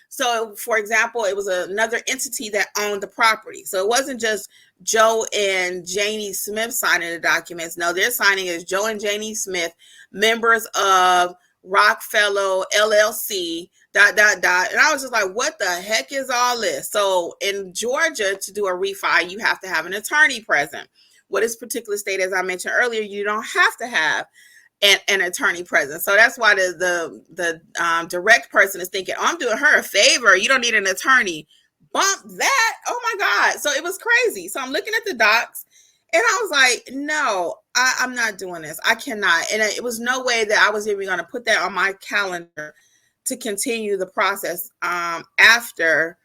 So, for example, it was another entity that owned the property. So it wasn't just Joe and Janie Smith signing the documents. No, they're signing as Joe and Janie Smith, members of Rockfellow LLC, ... And I was just like, what the heck is all this? So in Georgia, to do a refi, you have to have an attorney present. What this particular state, as I mentioned earlier, you don't have to have an attorney present. So that's why the direct person is thinking, oh, I'm doing her a favor. You don't need an attorney. Bump that. Oh my God. So it was crazy. So I'm looking at the docs and I was like, no, I'm not doing this. I cannot. And it was no way that I was even going to put that on my calendar to continue the process after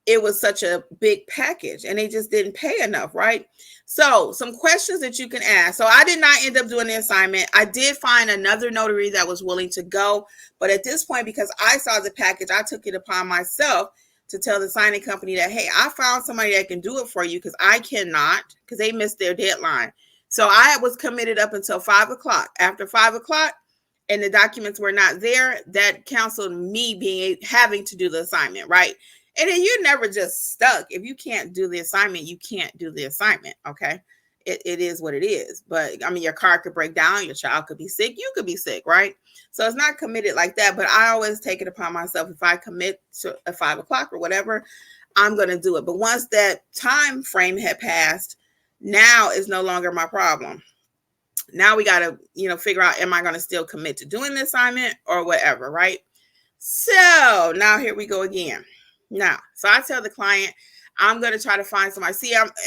it was such a big package and they just didn't pay enough, right? So some questions that you can ask. So I did not end up doing the assignment. I did find another notary that was willing to go. But at this point, because I saw the package, I took it upon myself to tell the signing company that, hey, I found somebody that can do it for you because I cannot, because they missed their deadline. So I was committed up until 5 o'clock. After 5 o'clock and the documents were not there, that counseled me having to do the assignment, right? And then you're never just stuck. If you can't do the assignment, you can't do the assignment, okay? It is what it is. But, I mean, your car could break down. Your child could be sick. You could be sick, right? So it's not committed like that. But I always take it upon myself. If I commit to 5 o'clock or whatever, I'm going to do it. But once that time frame had passed, now is no longer my problem. Now we got to, figure out, am I going to still commit to doing the assignment or whatever, right? So now here we go again. Now, so I tell the client, I'm going to try to find somebody.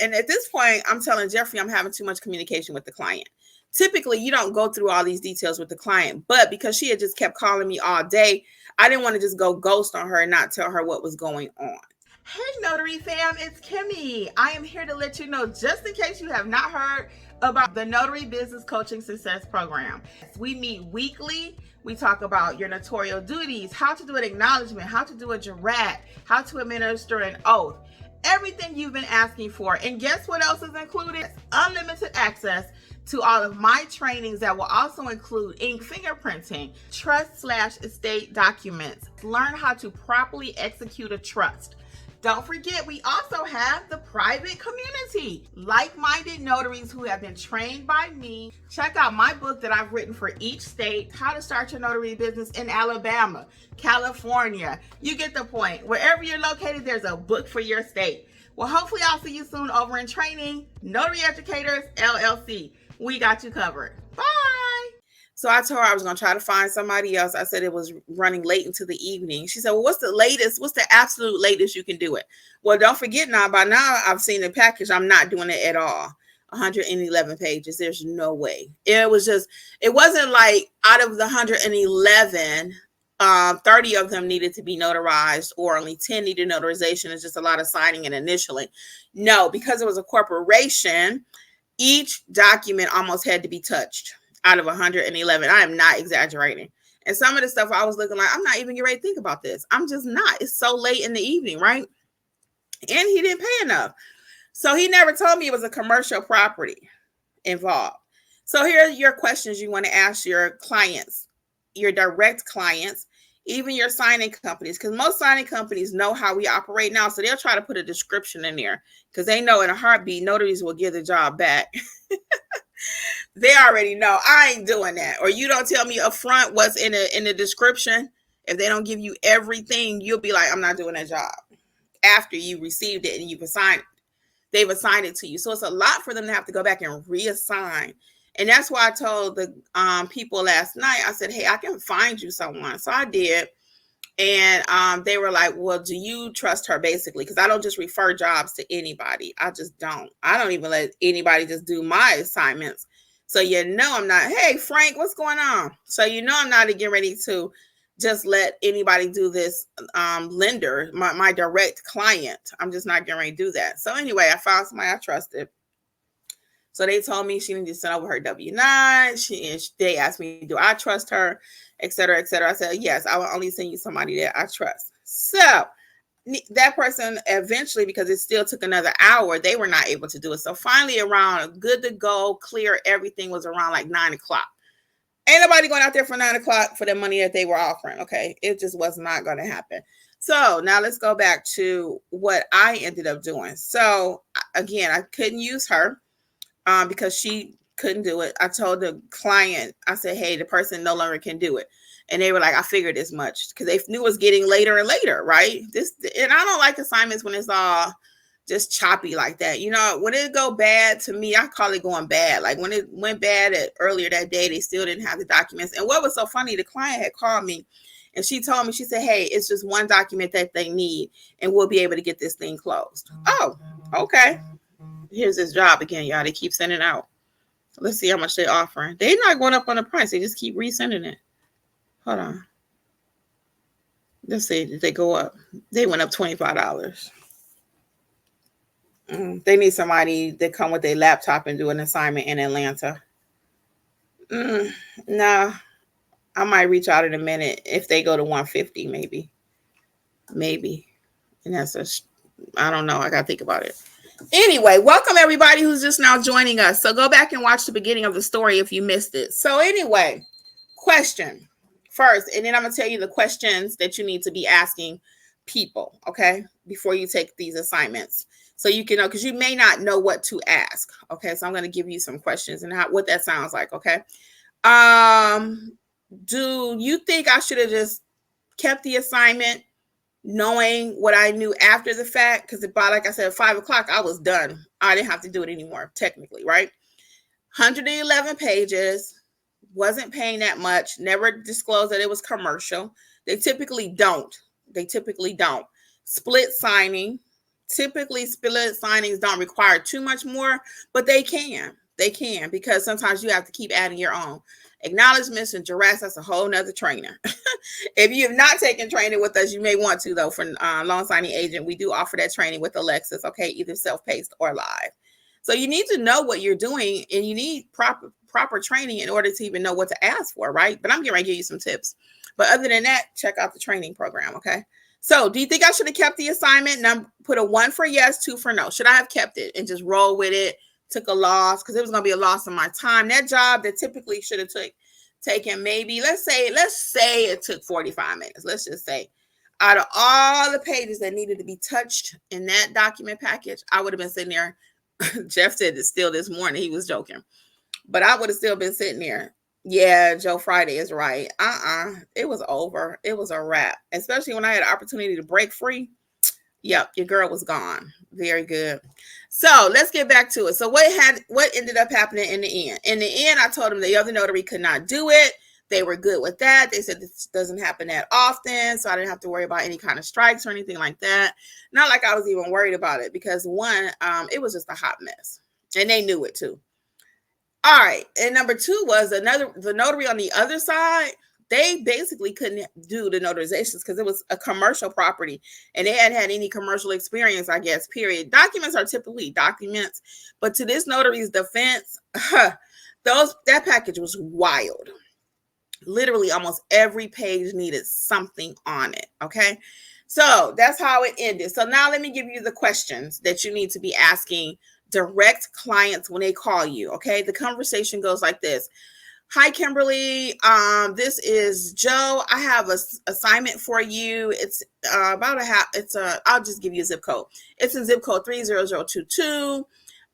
And at this point, I'm telling Jeffrey, I'm having too much communication with the client. Typically, you don't go through all these details with the client, but because she had just kept calling me all day, I didn't want to just go ghost on her and not tell her what was going on. Hey, Notary fam, it's Kimmi. I am here to let you know, just in case you have not heard about the Notary Business Coaching Success Program. We meet weekly. We talk about your notarial duties, how to do an acknowledgement, how to do a jurat, how to administer an oath, everything you've been asking for. And guess what else is included? Unlimited access to all of my trainings that will also include ink fingerprinting, trust/estate documents, learn how to properly execute a trust. Don't forget, we also have the private community, like-minded notaries who have been trained by me. Check out my book that I've written for each state, How to Start Your Notary Business in Alabama, California. You get the point. Wherever you're located, there's a book for your state. Well, hopefully I'll see you soon over in training. Notary Educators, LLC. We got you covered. Bye. So I told her I was going to try to find somebody else. I said it was running late into the evening. She said, well, what's the latest? What's the absolute latest you can do it? Well, don't forget now, by now I've seen the package. I'm not doing it at all. 111 pages. There's no way. It wasn't like out of the 111, 30 of them needed to be notarized or only 10 needed notarization. It's just a lot of signing and initialing. No, because it was a corporation, each document almost had to be touched. Out of 111. I am not exaggerating. And some of the stuff I was looking like, I'm not even getting ready to think about this. I'm just not. It's so late in the evening, right? And he didn't pay enough. So he never told me it was a commercial property involved. So here are your questions you want to ask your clients, your direct clients, even your signing companies, because most signing companies know how we operate now. So they'll try to put a description in there because they know in a heartbeat, notaries will give the job back. They already know I ain't doing that. Or you don't tell me up front what's in the description. If they don't give you everything, you'll be like, I'm not doing that job after you received it and you've assigned it. They've assigned it to you. So it's a lot for them to have to go back and reassign. And that's why I told the people last night, I said, hey, I can find you someone. So I did. And they were like, well, do you trust her basically? Because I don't just refer jobs to anybody. I just don't. I don't even let anybody just do my assignments. So I'm not, hey, Frank, what's going on? So I'm not getting ready to just let anybody do this lender, my direct client. I'm just not getting ready to do that. So anyway, I found somebody I trusted. So they told me she needed to send over her W-9. They asked me, do I trust her, et cetera, et cetera. I said, yes, I will only send you somebody that I trust. So that person eventually, because it still took another hour, they were not able to do it. So finally, around good to go, clear everything was around like 9 o'clock. Ain't nobody going out there for 9 o'clock for the money that they were offering. Okay. It just was not going to happen. So now let's go back to what I ended up doing. So again, I couldn't use her because she couldn't do it. I told the client, I said, hey, the person no longer can do it. And they were like, I figured as much, because they knew it was getting later and later, right? And I don't like assignments when it's all just choppy like that. You know, when it go bad, to me, I call it going bad. Like when it went bad earlier that day, they still didn't have the documents. And what was so funny, the client had called me and she told me, she said, hey, it's just one document that they need and we'll be able to get this thing closed. Oh, okay. Here's this job again, y'all. They keep sending out. Let's see how much they're offering. They're not going up on the price. They just keep resending it. Hold on. Let's see. Did they go up? They went up $25. They need somebody that come with their laptop and do an assignment in Atlanta. No, I might reach out in a minute if they go to 150, maybe. And I don't know. I got to think about it. Anyway, welcome everybody who's just now joining us. So go back and watch the beginning of the story if you missed it. So anyway, question first, and then I'm going to tell you the questions that you need to be asking people, okay, before you take these assignments. So you can know, because you may not know what to ask. Okay, so I'm going to give you some questions and what that sounds like, okay? Do you think I should have just kept the assignment knowing what I knew after the fact? Because by, like I said, 5 o'clock, I was done. I didn't have to do it anymore, technically, right? 111 pages, wasn't paying that much, never disclosed that it was commercial. They typically don't. Split signing. Typically, split signings don't require too much more, but they can. Because sometimes you have to keep adding your own. Acknowledgments and duress, that's a whole nother trainer. If you have not taken training with us, you may want to, though. For loan signing agent, we do offer that training with Alexis, okay, either self-paced or live. So you need to know what you're doing, and you need proper training in order to even know what to ask for, right? But I'm going to give you some tips. But other than that, check out the training program, okay? So do you think I should have kept the assignment? And put a 1 for yes, 2 for no. Should I have kept it and just roll with it? Took a loss because it was going to be a loss of my time. That job that typically should have taken maybe, let's say it took 45 minutes. Let's just say out of all the pages that needed to be touched in that document package, I would have been sitting there. Jeff said it still this morning. He was joking, but I would have still been sitting there. Yeah, Joe Friday is right. It was over. It was a wrap, especially when I had an opportunity to break free. Yep, your girl was gone. Very good. So let's get back to it. So what ended up happening in the end? In the end, I told them the other notary could not do it. They were good with that. They said this doesn't happen that often, so I didn't have to worry about any kind of strikes or anything like that. Not like I was even worried about it, because one, it was just a hot mess, and they knew it too. All right, and number 2 was the notary on the other side. They basically couldn't do the notarizations because it was a commercial property and they hadn't had any commercial experience, I guess, period. Documents are typically documents, but to this notary's defense, that package was wild. Literally almost every page needed something on it, okay? So that's how it ended. So now let me give you the questions that you need to be asking direct clients when they call you, okay? The conversation goes like this. Hi, Kimberly. This is Joe. I have an assignment for you. It's I'll just give you a zip code. It's in zip code 30022.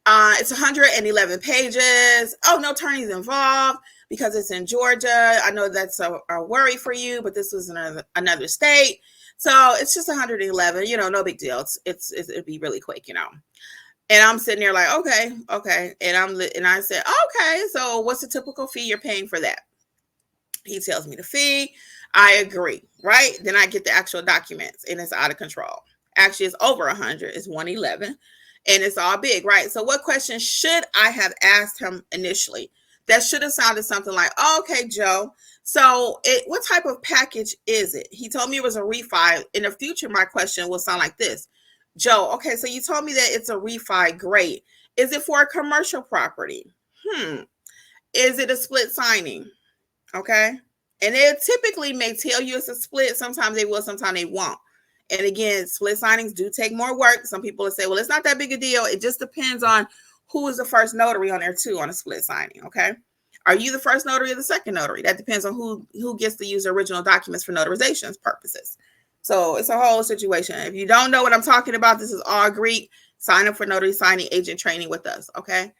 It's 111 pages. Oh, no attorneys involved because it's in Georgia. I know that's a worry for you, but this was another state. So it's just 111, no big deal. It'd be really quick, And I'm sitting there like, okay. And I said, okay, so what's the typical fee you're paying for that? He tells me the fee. I agree, right? Then I get the actual documents and it's out of control. Actually, it's over 100. It's 111 and it's all big, right? So what question should I have asked him initially? That should have sounded something like, okay, Joe, so what type of package is it? He told me it was a refi. In the future, my question will sound like this. Joe, okay, so you told me that it's a refi. Great. Is it for a commercial property? Is it a split signing? Okay. And they typically may tell you it's a split. Sometimes they will, sometimes they won't. And again, split signings do take more work. Some people will say, well, it's not that big a deal. It just depends on who is the first notary on there too on a split signing, okay? Are you the first notary or the second notary? That depends on who gets to use the original documents for notarization purposes. So it's a whole situation. If you don't know what I'm talking about, this is all Greek. Sign up for notary signing agent training with us, okay?